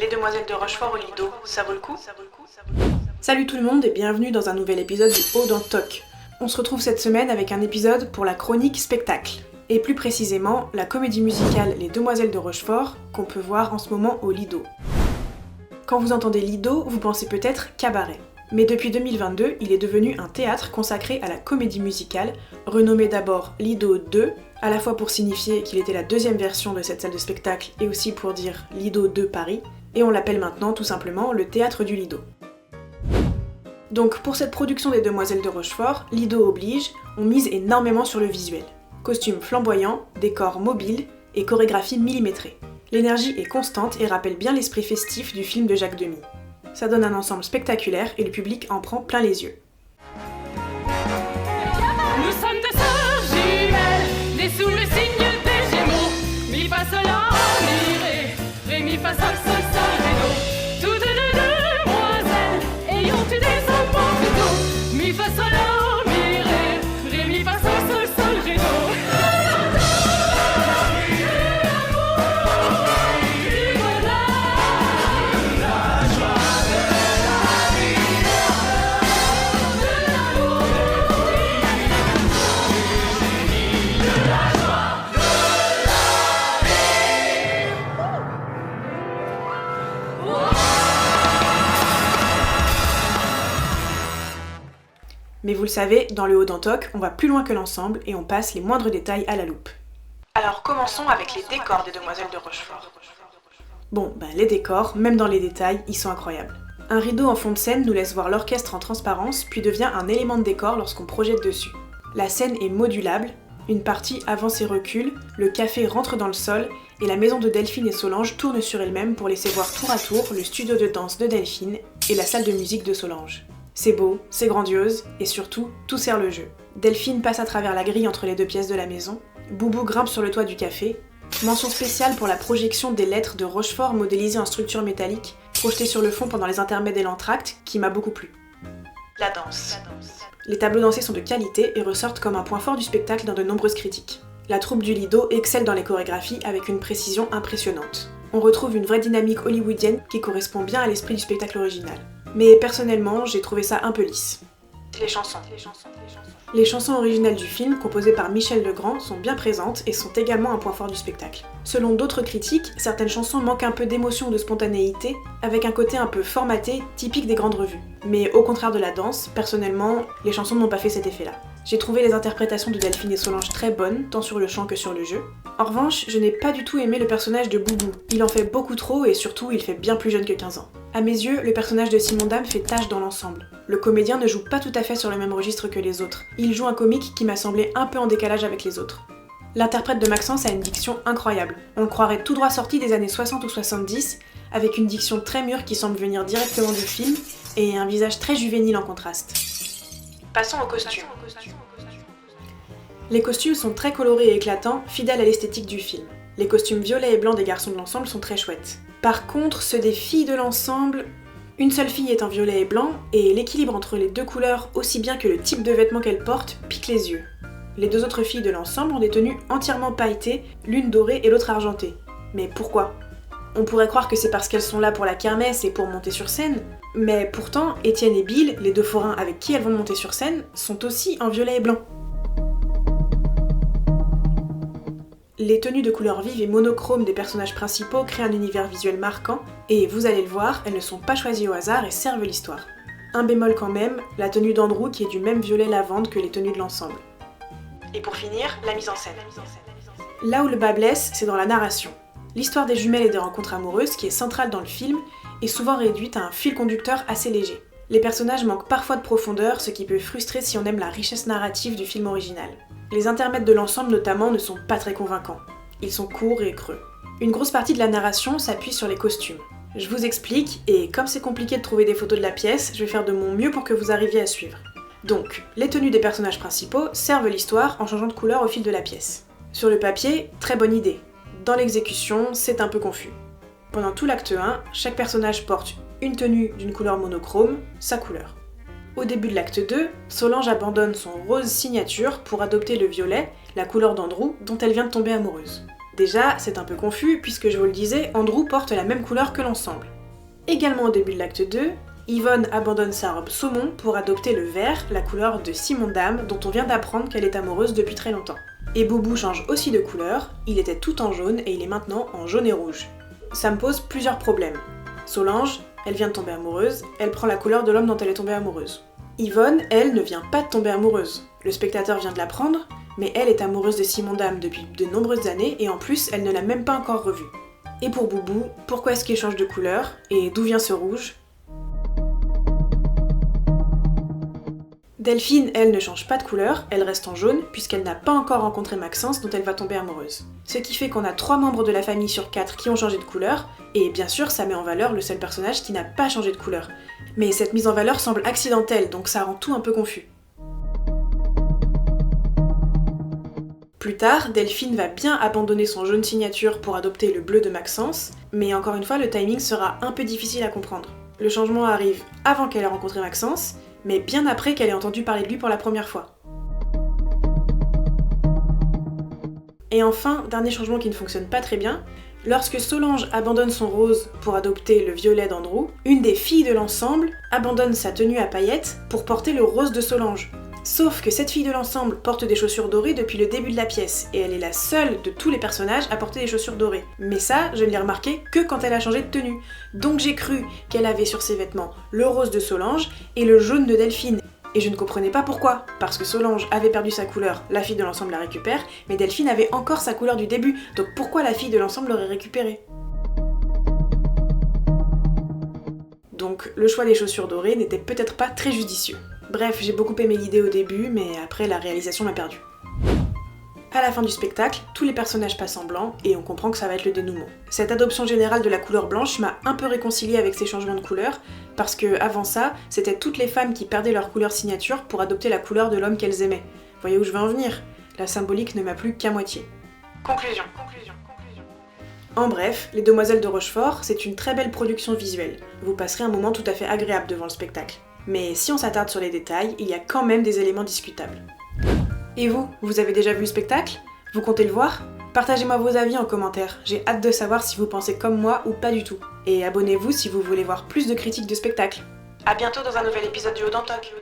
Les demoiselles de Rochefort au Lido, ça vaut le coup? Salut tout le monde et bienvenue dans un nouvel épisode du Haut dans Toc. On se retrouve cette semaine avec un épisode pour la chronique spectacle. Et plus précisément, la comédie musicale Les Demoiselles de Rochefort, qu'on peut voir en ce moment au Lido. Quand vous entendez Lido, vous pensez peut-être cabaret. Mais depuis 2022, il est devenu un théâtre consacré à la comédie musicale, renommé d'abord Lido 2, à la fois pour signifier qu'il était la deuxième version de cette salle de spectacle et aussi pour dire Lido 2 Paris, et on l'appelle maintenant tout simplement le Théâtre du Lido. Donc pour cette production des Demoiselles de Rochefort, Lido oblige, on mise énormément sur le visuel. Costumes flamboyants, décors mobiles et chorégraphie millimétrée. L'énergie est constante et rappelle bien l'esprit festif du film de Jacques Demy. Ça donne un ensemble spectaculaire et le public en prend plein les yeux. Nous sommes deux sœurs jumelles, nées sous le signe des Gémeaux. Mi fa sol la mi ré mi fa sol sol sol ré do. Toutes deux demoiselles, ayant eu des enfants plus tôt. Mi fa sol la mi ré mi fa sol sol sol ré do. Mais vous le savez, dans le Haut dans Toc, on va plus loin que l'ensemble et on passe les moindres détails à la loupe. Alors commençons avec les décors des Demoiselles de Rochefort. Bon, les décors, même dans les détails, ils sont incroyables. Un rideau en fond de scène nous laisse voir l'orchestre en transparence, puis devient un élément de décor lorsqu'on projette dessus. La scène est modulable, une partie avance et recule, le café rentre dans le sol, et la maison de Delphine et Solange tourne sur elle-même pour laisser voir tour à tour le studio de danse de Delphine et la salle de musique de Solange. C'est beau, c'est grandiose, et surtout, tout sert le jeu. Delphine passe à travers la grille entre les deux pièces de la maison, Boubou grimpe sur le toit du café, mention spéciale pour la projection des lettres de Rochefort modélisées en structure métallique, projetées sur le fond pendant les intermèdes et l'entracte, qui m'a beaucoup plu. La danse. Les tableaux dansés sont de qualité et ressortent comme un point fort du spectacle dans de nombreuses critiques. La troupe du Lido excelle dans les chorégraphies avec une précision impressionnante. On retrouve une vraie dynamique hollywoodienne qui correspond bien à l'esprit du spectacle original. Mais personnellement, j'ai trouvé ça un peu lisse. Les chansons. Les chansons originales du film, composées par Michel Legrand, sont bien présentes et sont également un point fort du spectacle. Selon d'autres critiques, certaines chansons manquent un peu d'émotion ou de spontanéité, avec un côté un peu formaté, typique des grandes revues. Mais au contraire de la danse, personnellement, les chansons n'ont pas fait cet effet-là. J'ai trouvé les interprétations de Delphine et Solange très bonnes, tant sur le chant que sur le jeu. En revanche, je n'ai pas du tout aimé le personnage de Boubou. Il en fait beaucoup trop et surtout, il fait bien plus jeune que 15 ans. À mes yeux, le personnage de Simon Dame fait tache dans l'ensemble. Le comédien ne joue pas tout à fait sur le même registre que les autres. Il joue un comique qui m'a semblé un peu en décalage avec les autres. L'interprète de Maxence a une diction incroyable. On le croirait tout droit sorti des années 60 ou 70, avec une diction très mûre qui semble venir directement du film, et un visage très juvénile en contraste. Passons aux costumes. Les costumes sont très colorés et éclatants, fidèles à l'esthétique du film. Les costumes violets et blancs des garçons de l'ensemble sont très chouettes. Par contre, ceux des filles de l'ensemble... Une seule fille est en violet et blanc, et l'équilibre entre les deux couleurs, aussi bien que le type de vêtements qu'elle porte, pique les yeux. Les deux autres filles de l'ensemble ont des tenues entièrement pailletées, l'une dorée et l'autre argentée. Mais pourquoi ? On pourrait croire que c'est parce qu'elles sont là pour la kermesse et pour monter sur scène, mais pourtant, Étienne et Bill, les deux forains avec qui elles vont monter sur scène, sont aussi en violet et blanc. Les tenues de couleurs vives et monochromes des personnages principaux créent un univers visuel marquant, et vous allez le voir, elles ne sont pas choisies au hasard et servent l'histoire. Un bémol quand même, la tenue d'Andrew qui est du même violet lavande que les tenues de l'ensemble. Et pour finir, la mise en scène. Là où le bas blesse, c'est dans la narration. L'histoire des jumelles et des rencontres amoureuses, qui est centrale dans le film, est souvent réduite à un fil conducteur assez léger. Les personnages manquent parfois de profondeur, ce qui peut frustrer si on aime la richesse narrative du film original. Les intermèdes de l'ensemble notamment ne sont pas très convaincants. Ils sont courts et creux. Une grosse partie de la narration s'appuie sur les costumes. Je vous explique, et comme c'est compliqué de trouver des photos de la pièce, je vais faire de mon mieux pour que vous arriviez à suivre. Donc, les tenues des personnages principaux servent l'histoire en changeant de couleur au fil de la pièce. Sur le papier, très bonne idée. Dans l'exécution, c'est un peu confus. Pendant tout l'acte 1, chaque personnage porte une tenue d'une couleur monochrome, sa couleur. Au début de l'acte 2, Solange abandonne son rose signature pour adopter le violet, la couleur d'Andrew, dont elle vient de tomber amoureuse. Déjà, c'est un peu confus puisque je vous le disais, Andrew porte la même couleur que l'ensemble. Également au début de l'acte 2, Yvonne abandonne sa robe saumon pour adopter le vert, la couleur de Simon Dame, dont on vient d'apprendre qu'elle est amoureuse depuis très longtemps. Et Boubou change aussi de couleur, il était tout en jaune et il est maintenant en jaune et rouge. Ça me pose plusieurs problèmes. Solange, elle vient de tomber amoureuse, elle prend la couleur de l'homme dont elle est tombée amoureuse. Yvonne, elle, ne vient pas de tomber amoureuse. Le spectateur vient de l'apprendre, mais elle est amoureuse de Simon Dame depuis de nombreuses années et en plus, elle ne l'a même pas encore revu. Et pour Boubou, pourquoi est-ce qu'il change de couleur et d'où vient ce rouge ? Delphine, elle, ne change pas de couleur, elle reste en jaune puisqu'elle n'a pas encore rencontré Maxence dont elle va tomber amoureuse. Ce qui fait qu'on a 3 membres de la famille sur 4 qui ont changé de couleur, et bien sûr ça met en valeur le seul personnage qui n'a pas changé de couleur. Mais cette mise en valeur semble accidentelle, donc ça rend tout un peu confus. Plus tard, Delphine va bien abandonner son jaune signature pour adopter le bleu de Maxence, mais encore une fois le timing sera un peu difficile à comprendre. Le changement arrive avant qu'elle ait rencontré Maxence, mais bien après qu'elle ait entendu parler de lui pour la première fois. Et enfin, dernier changement qui ne fonctionne pas très bien, lorsque Solange abandonne son rose pour adopter le violet d'Andrew, une des filles de l'ensemble abandonne sa tenue à paillettes pour porter le rose de Solange. Sauf que cette fille de l'ensemble porte des chaussures dorées depuis le début de la pièce, et elle est la seule de tous les personnages à porter des chaussures dorées. Mais ça, je ne l'ai remarqué que quand elle a changé de tenue. Donc j'ai cru qu'elle avait sur ses vêtements le rose de Solange et le jaune de Delphine. Et je ne comprenais pas pourquoi, parce que Solange avait perdu sa couleur, la fille de l'ensemble la récupère, mais Delphine avait encore sa couleur du début, donc pourquoi la fille de l'ensemble l'aurait récupérée ? Donc le choix des chaussures dorées n'était peut-être pas très judicieux. Bref, j'ai beaucoup aimé l'idée au début, mais après la réalisation m'a perdu. À la fin du spectacle, tous les personnages passent en blanc et on comprend que ça va être le dénouement. Cette adoption générale de la couleur blanche m'a un peu réconciliée avec ces changements de couleur, parce que avant ça, c'était toutes les femmes qui perdaient leur couleur signature pour adopter la couleur de l'homme qu'elles aimaient. Voyez où je veux en venir ? La symbolique ne m'a plu qu'à moitié. Conclusion. En bref, Les Demoiselles de Rochefort, c'est une très belle production visuelle. Vous passerez un moment tout à fait agréable devant le spectacle. Mais si on s'attarde sur les détails, il y a quand même des éléments discutables. Et vous avez déjà vu le spectacle ? Vous comptez le voir ? Partagez-moi vos avis en commentaire, j'ai hâte de savoir si vous pensez comme moi ou pas du tout. Et abonnez-vous si vous voulez voir plus de critiques de spectacle. À bientôt dans un nouvel épisode du Haut d'Antoc.